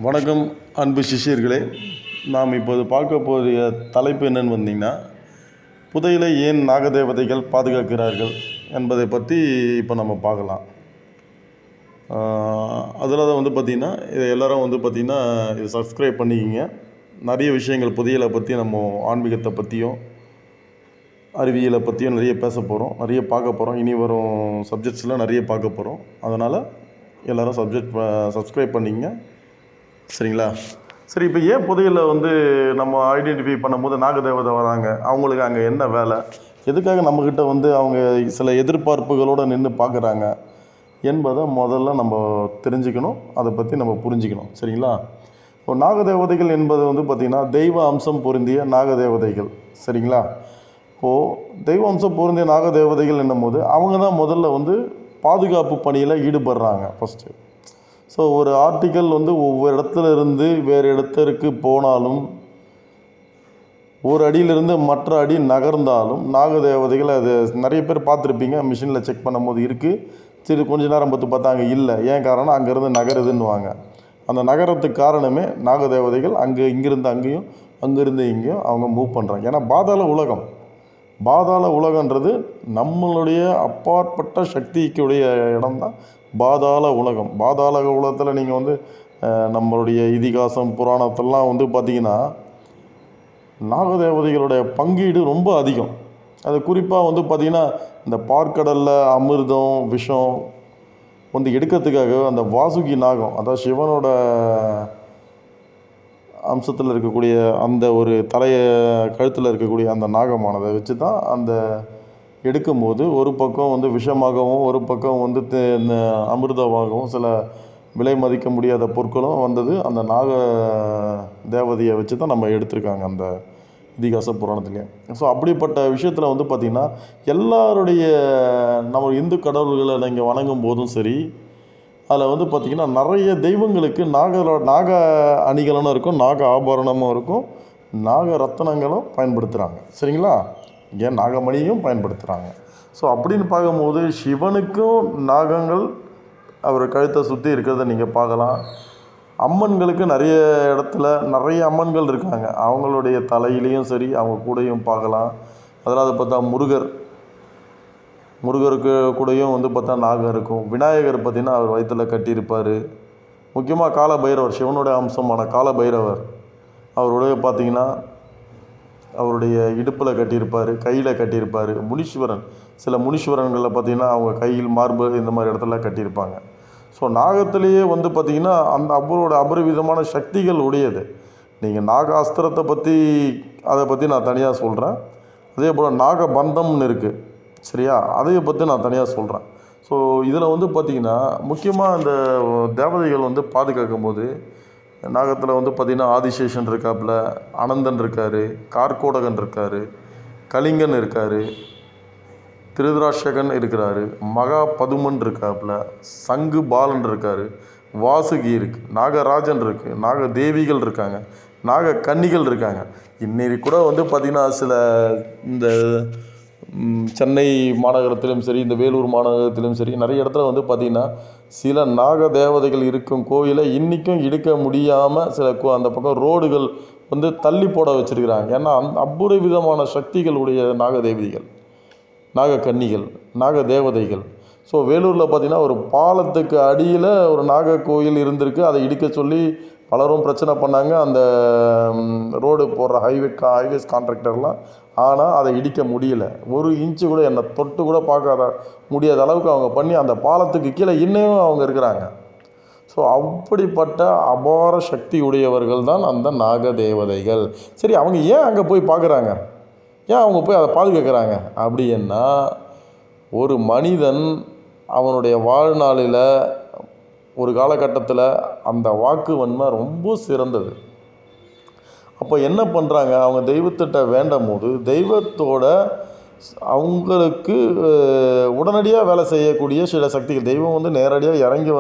வணக்கம் அன்பு சிஷ்யர்களே. நாம் இப்போது பார்க்க போகிற தலைப்பு என்னன்னு வந்தீங்கன்னா, புதையலை ஏன் நாகதேவதைகள் பாதுகாக்கிறார்கள் என்பதை பற்றி இப்போ நம்ம பார்க்கலாம். அதில் தான் பார்த்திங்கன்னா, இதை எல்லோரும் பார்த்திங்கன்னா இதை சப்ஸ்கிரைப் பண்ணிக்கிங்க. நிறைய விஷயங்கள் புதையலை பற்றி நம்ம ஆன்மீகத்தை பற்றியும் அறிவியலை பற்றியும் நிறைய பேச போகிறோம், நிறைய பார்க்க போகிறோம். இனி வரும் சப்ஜெக்ட்ஸ்லாம் நிறைய பார்க்க போகிறோம். அதனால் எல்லோரும் சப்ஸ்கிரைப் பண்ணிங்க, சரிங்களா? சரி, இப்போ ஏன் புதையலில் நம்ம ஐடென்டிஃபை பண்ணும்போது நாகதேவதை வராங்க? அவங்களுக்கு அங்கே என்ன வேலை? எதுக்காக நம்மக்கிட்ட அவங்க சில எதிர்பார்ப்புகளோடு நின்று பார்க்குறாங்க என்பதை முதல்ல நம்ம தெரிஞ்சுக்கணும், அதை பற்றி நம்ம புரிஞ்சுக்கணும், சரிங்களா? இப்போ நாகதேவதைகள் என்பது பார்த்திங்கன்னா தெய்வ அம்சம் பொருந்திய நாகதேவதைகள், சரிங்களா? இப்போது தெய்வ அம்சம் பொருந்திய நாகதேவதைகள் என்னும் போது அவங்க தான் முதல்ல பாதுகாப்பு பணியில் ஈடுபடுறாங்க ஃபஸ்ட்டு. ஸோ ஒரு ஆர்டிக்கல் ஒவ்வொரு இடத்துல இருந்து வேறு இடத்திற்கு போனாலும், ஒரு அடியிலிருந்து மற்ற அடி நகர்ந்தாலும் நாகதேவதைகள் அது நிறைய பேர் பார்த்துருப்பீங்க. மிஷினில் செக் பண்ணும்போது இருக்குது, சரி கொஞ்ச நேரம் பார்த்தாங்க இல்லை. ஏன் காரணம்? அங்கேருந்து நகருதுன்னுவாங்க. அந்த நகரத்துக்கு காரணமே நாகதேவதைகள் இங்கேருந்து அங்கேயும் அங்கேருந்து இங்கேயும் அவங்க மூவ் பண்ணுறாங்க. ஏன்னா பாதாள உலகன்றது நம்மளுடைய அப்பாற்பட்ட சக்திக்குடைய இடம்தான் பாதாள உலகம். பாதாள உலகத்தில் நீங்கள் நம்மளுடைய இதிகாசம் புராணத்தெல்லாம் பார்த்திங்கன்னா நாகதேவதைகளுடைய பங்கீடு ரொம்ப அதிகம். அது குறிப்பாக பார்த்திங்கன்னா இந்த பார்க்கடலில் அமிர்தம் விஷம் எடுக்கிறதுக்காக அந்த வாசுகி நாகம், அதாவது சிவனோட அம்சத்தில் இருக்கக்கூடிய அந்த ஒரு கழுத்தில் இருக்கக்கூடிய அந்த நாகமானதை வச்சு தான் அந்த எடுக்கும்போது ஒரு பக்கம் விஷமாகவும் ஒரு பக்கம் அமிர்தமாகவும் சில விலை மதிக்க முடியாத பொருட்களும் அந்த நாக தேவதையை வச்சு தான் நம்ம எடுத்திருக்காங்க அந்த இதிகாச புராணத்துலேயே. ஸோ அப்படிப்பட்ட விஷயத்தில் பார்த்திங்கன்னா எல்லாருடைய நம்ம இந்து கடவுள்களை நீங்கள் வணங்கும் போதும் சரி, அதில் பார்த்திங்கன்னா நிறைய தெய்வங்களுக்கு நாக அணிகலனும் இருக்கும், நாக ஆபரணமும் இருக்கும், நாக ரத்தனங்களும் பயன்படுத்துகிறாங்க, சரிங்களா? ஏன் நாகமணியும் பயன்படுத்துகிறாங்க. ஸோ அப்படின்னு பார்க்கும்போது சிவனுக்கும் நாகங்கள் அவர் கழுத்தை சுற்றி இருக்கிறத நீங்கள் பார்க்கலாம். அம்மன்களுக்கு நிறைய இடத்துல நிறைய அம்மன்கள் இருக்காங்க, அவங்களுடைய தலையிலையும் சரி அவங்க கூடையும் பார்க்கலாம். அதெல்லாம் பார்த்தா முருகருக்கு கூடயும் பார்த்தா நாகம் இருக்கும். விநாயகர் பார்த்திங்கன்னா அவர் வயிற்றில் கட்டியிருப்பார். முக்கியமாக காலபைரவர், சிவனுடைய அம்சமான காலபைரவர், அவருடைய பார்த்திங்கன்னா அவருடைய இடுப்பில் கட்டியிருப்பார், கையில் கட்டியிருப்பார். சில முனீஸ்வரன்களில் பார்த்திங்கன்னா அவங்க கையில் மார்பு இந்த மாதிரி இடத்துல கட்டியிருப்பாங்க. ஸோ நாகத்திலேயே பார்த்திங்கன்னா அந்த அவரோட அபரிவிதமான சக்திகள் உடையது. நீங்கள் நாக அஸ்திரத்தை அதை பற்றி நான் தனியாக சொல்கிறேன். அதே போல் நாகபந்தம்னு இருக்குது, சரியா? அதையை பற்றி நான் தனியாக சொல்கிறேன். ஸோ இதில் பார்த்திங்கன்னா முக்கியமாக இந்த தேவதைகள் பாதுகாக்கும் போது நாகத்தில் பார்த்திங்கன்னா ஆதிசேஷன் இருக்காப்புல, அனந்தன் இருக்கார், கார்கோடகன் இருக்கார், கலிங்கன் இருக்கார், திருதராட்சகன் இருக்கிறாரு, மகாபதுமன் இருக்காப்புல, சங்கு பாலன் இருக்கார், வாசுகி இருக்குது, நாகராஜன் இருக்குது, நாக தேவிகள் இருக்காங்க, நாக கன்னிகள் இருக்காங்க. இன்னைக்கு கூட பார்த்திங்கன்னா சில இந்த சென்னை மாநகரத்திலும் சரி, இந்த வேலூர் மாநகரத்திலும் சரி நிறைய இடத்துல பார்த்திங்கன்னா சில நாக தேவதைகள் இருக்கும் கோயிலை இன்றைக்கும் இடிக்க முடியாமல் சில அந்த பக்கம் ரோடுகள் தள்ளி போட வச்சுருக்கிறாங்க. ஏன்னா அபரிவிதமான சக்திகளுடைய நாகதேவிகள், நாகக்கன்னிகள், நாக தேவதைகள். ஸோ வேலூரில் பார்த்திங்கன்னா ஒரு பாலத்துக்கு அடியில் ஒரு நாக கோயில் இருந்திருக்கு. அதை இடிக்க சொல்லி பலரும் பிரச்சனை பண்ணாங்க, அந்த ரோடு போடுற ஹைவேஸ் கான்ட்ராக்டர்லாம். ஆனால் அதை இடிக்க முடியல. ஒரு இன்ச்சு கூட என்னை தொட்டு கூட முடியாத அளவுக்கு அவங்க பண்ணி அந்த பாலத்துக்கு கீழே இன்னும் அவங்க இருக்கிறாங்க. ஸோ அப்படிப்பட்ட அபார சக்தி உடையவர்கள் தான் அந்த நாகதேவதைகள். சரி, அவங்க ஏன் அங்கே போய் பார்க்குறாங்க? ஏன் அவங்க போய் அதை பாதுகாக்கிறாங்க? அப்படின்னா ஒரு மனிதன் அவனுடைய வாழ்நாளில் ஒரு காலகட்டத்தில் அந்த வாக்கு வன்மை ரொம்ப சிறந்தது. அப்போ என்ன பண்ணுறாங்க? அவங்க தெய்வத்திட்ட வேண்டும் போது தெய்வத்தோட அவங்களுக்கு உடனடியாக வேலை செய்யக்கூடிய சில சக்திகள், தெய்வம் நேரடியாக இறங்கி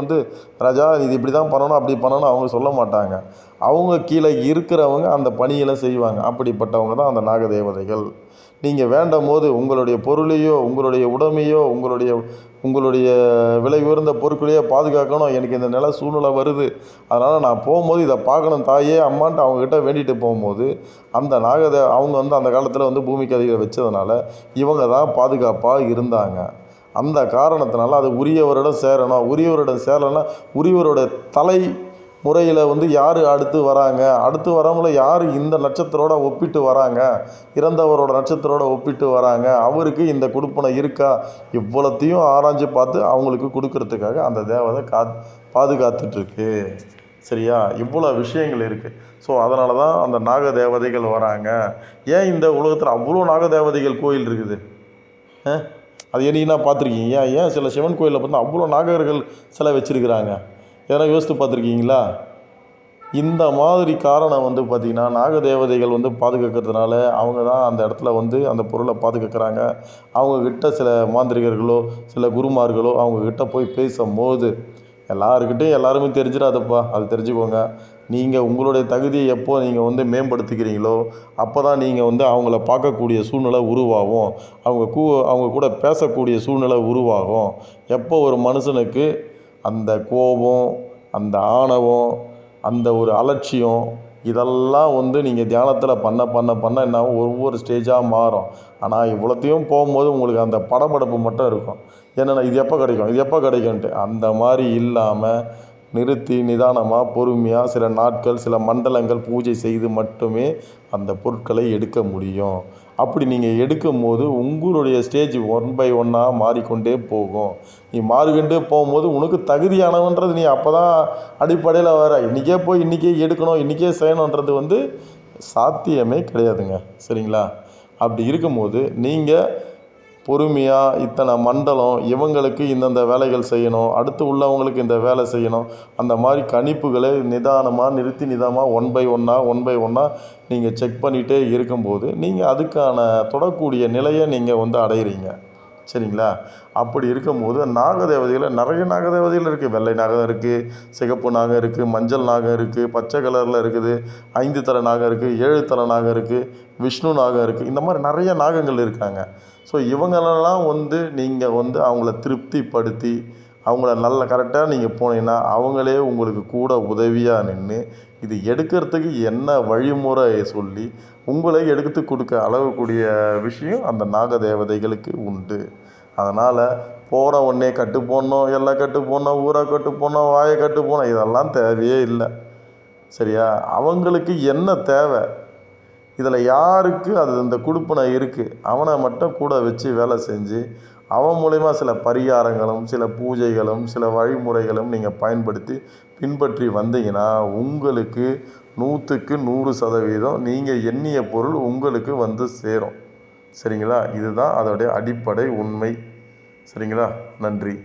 ராஜா இது இப்படி தான் பண்ணணும் அப்படி பண்ணணும் அவங்க சொல்ல மாட்டாங்க. அவங்க கீழே இருக்கிறவங்க அந்த பணியில் செய்வாங்க. அப்படிப்பட்டவங்க தான் அந்த நாகதேவதைகள். நீங்கள் வேண்டும் போது உங்களுடைய பொருளையோ உங்களுடைய உடைமையோ உங்களுடைய உங்களுடைய விலை உயர்ந்த பொருட்களையே பாதுகாக்கணும், எனக்கு இந்த நில சூழ்நிலை வருது, அதனால் நான் போகும்போது இதை பார்க்கணும் தாயே அம்மான்ட்டு அவங்கக்கிட்ட வேண்டிட்டு போகும்போது அந்த அவங்க வந்து அந்த காலத்தில் வந்து பூமிக்கு அதிகம் வச்சதுனால இவங்க தான் பாதுகாப்பாக இருந்தாங்க. அந்த காரணத்தினால அது உரியவரிடம் சேரணும். உரியவரிடம் சேரலைன்னா உரியவரோட தலை முறையில் வந்து யார் அடுத்து வராங்க, அடுத்து வரவங்கள யார் இந்த நட்சத்திரோட ஒப்பிட்டு வராங்க, இறந்தவரோட நட்சத்திரோட ஒப்பிட்டு வராங்க, அவருக்கு இந்த கொடுப்பனை இருக்கா, இவ்வளோத்தையும் ஆராய்ஞ்சு பார்த்து அவங்களுக்கு கொடுக்கறதுக்காக அந்த தேவதை பாதுகாத்துட்ருக்கு. சரியா? இவ்வளோ விஷயங்கள் இருக்குது. ஸோ அதனால தான் அந்த நாக தேவதைகள் வராங்க. ஏன் இந்த உலகத்தில் அவ்வளோ நாக தேவதைகள் கோயில் இருக்குது? அது என்னைக்குன்னா பார்த்துருக்கீங்க? ஏன் சில சிவன் கோயிலில் பார்த்தா அவ்வளோ நாகர்கள் சிலை வச்சுருக்கிறாங்க? எதனா யோசித்து பார்த்துருக்கீங்களா? இந்த மாதிரி காரணம் வந்து பார்த்திங்கன்னா நாகதேவதைகள் வந்து பாதுகாக்கிறதுனால அவங்க தான் அந்த இடத்துல வந்து அந்த பொருளை பாதுகாக்கிறாங்க. அவங்கக்கிட்ட சில மாந்திரிகர்களோ சில குருமார்களோ அவங்கக்கிட்ட போய் பேசும்போது எல்லாருக்கிட்டையும் எல்லாருமே தெரிஞ்சிடாதப்பா, அது தெரிஞ்சுக்கோங்க. நீங்கள் உங்களுடைய தகுதியை எப்போ நீங்கள் வந்து மேம்படுத்திக்கிறீங்களோ அப்போ தான் நீங்கள் வந்து அவங்கள பார்க்கக்கூடிய சூழ்நிலை உருவாகும். அவங்க கூட பேசக்கூடிய சூழ்நிலை உருவாகும். எப்போ ஒரு மனுஷனுக்கு அந்த கோபம், அந்த ஆணவம், அந்த ஒரு அலட்சியம் இதெல்லாம் வந்து நீங்கள் தியானத்தில் பண்ண என்னாகும், ஒவ்வொரு ஸ்டேஜாக மாறும். ஆனால் இவ்வளோத்தையும் போகும்போது உங்களுக்கு அந்த படபடப்பு மட்டும் இருக்கும். என்னென்னா இது எப்போ கிடைக்கும், இது எப்போ கிடைக்கும்ன்ட்டு. அந்த மாதிரி இல்லாமல் நிறுத்தி நிதானமாக பொறுமையாக சில நாட்கள் சில மண்டலங்கள் பூஜை செய்து மட்டுமே அந்த பொருட்களை எடுக்க முடியும். அப்படி நீங்கள் எடுக்கும்போது உங்களுடைய ஸ்டேஜ் ஒன் பை ஒன்னாக மாறிக்கொண்டே போகும். நீ மாறிக்கொண்டே போகும்போது உனக்கு தகுதியானவன்றது நீ அப்போ தான் அடிப்படையில் வர. இன்றைக்கே போய் இன்றைக்கே எடுக்கணும், இன்றைக்கே செய்யணுன்றது வந்து சாத்தியமே கிடையாதுங்க. சரிங்களா? அப்படி இருக்கும்போது நீங்கள் பொறுமையாக இத்தனை மண்டலம் இவங்களுக்கு இந்தந்த வேலைகள் செய்யணும், அடுத்து உள்ளவங்களுக்கு இந்த வேலை செய்யணும், அந்த மாதிரி கணிப்புகளை நிதானமாக நிறுத்தி நிதானமாக ஒன் பை ஒன்னாக நீங்கள் செக் பண்ணிகிட்டே இருக்கும்போது நீங்கள் அதுக்கான தொடக்கூடிய நிலையை நீங்கள் வந்து அடையிறீங்க. சரிங்களா? அப்படி இருக்கும்போது நாகதேவதையில் நிறைய நாகதேவதைகள் இருக்குது. வெள்ளை நாகம் இருக்குது, சிகப்பு நாகம் இருக்குது, மஞ்சள் நாகம் இருக்குது, பச்சை கலரில் இருக்குது, 5 தலை நாகம் இருக்குது, 7 தலை நாகம் இருக்குது, விஷ்ணு நாகம் இருக்குது. இந்த மாதிரி நிறைய நாகங்கள் இருக்காங்க. ஸோ இவங்களெல்லாம் வந்து நீங்கள் வந்து அவங்கள திருப்திப்படுத்தி அவங்கள நல்ல கரெக்டாக நீங்கள் போனீங்கன்னா அவங்களே உங்களுக்கு கூட உதவியாக நின்று இது எடுக்கிறதுக்கு என்ன வழிமுறை சொல்லி உங்களை எடுத்து கொடுக்க அளவுக்கூடிய விஷயம் அந்த நாகதேவதைகளுக்கு உண்டு. அதனால் போகிற உடனே கட்டு போடணும், எல்லாம் கட்டு போடணும், ஊரை கட்டு போடணும், வாயை கட்டு போடணும், இதெல்லாம் தேவையே இல்லை. சரியா? அவங்களுக்கு என்ன தேவை, இதில் யாருக்கு அது இந்த குடுப்பனை இருக்குது அவனை மட்டும் கூட வச்சு வேலை செஞ்சு அவன் மூலயமா சில பரிகாரங்களும் சில பூஜைகளும் சில வழிமுறைகளும் நீங்கள் பயன்படுத்தி பின்பற்றி வந்தீங்கன்னா உங்களுக்கு 100க்கு 100% நீங்கள் எண்ணிய பொருள் உங்களுக்கு வந்து சேரும். சரிங்களா? இதுதான் அதோடைய அடிப்படை உண்மை. சரிங்களா? நன்றி.